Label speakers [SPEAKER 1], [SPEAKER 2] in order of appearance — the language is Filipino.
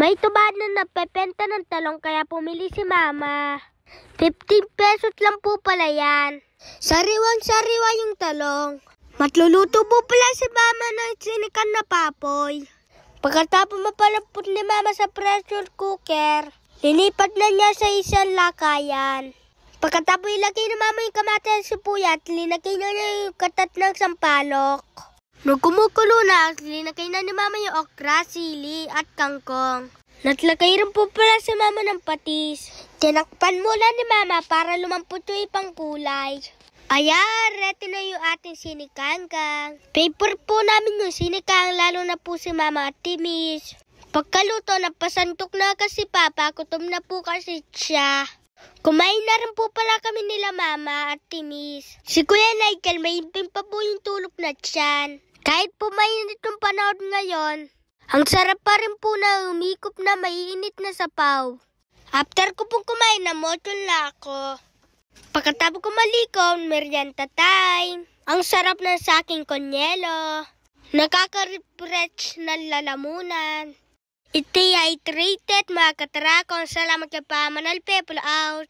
[SPEAKER 1] May tubad na napepenta ng talong kaya pumili si Mama. 15 pesos lang po pala yan. Sariwang-sariwa yung talong. Matluluto po pala si Mama ng sinikan na papoy. Pagkatapos mapalapot ni Mama sa pressure cooker, linipat na niya sa isang lakayan. Pagkatapos ilagay ni Mama yung kamatis at sibuyas, linagay na niya yung katat ng sampalok. Nung kumukulo na, linagay na ni Mama yung okra, sili at kangkong. Naglagay rin po pala si Mama ng patis. Tinakpan muna ni Mama para lumampot yung ibang kulay. Ayan, ready na yung ating sinikangkang. Favorite po namin yung sinikang, lalo na po si Mama at Timis. Pagkaluto, napasantok na kasi Papa, gutom na po kasi siya. Kumain na rin po pala kami nila Mama at Timis. Si Kuya Nigel, may imping pa po yung tulog na tiyan. Kahit po mainit yung panahon ngayon, ang sarap pa rin po na umikop na maiinit na sapaw. After ko pong kumain na motol na ako. Pagkatapos ko malikom, merienda time. Ang sarap ng saking konyelo. Nakaka-refresh ng lalamunan. Iti hydrated mga katarakon. Salamat kay Pamanal People out.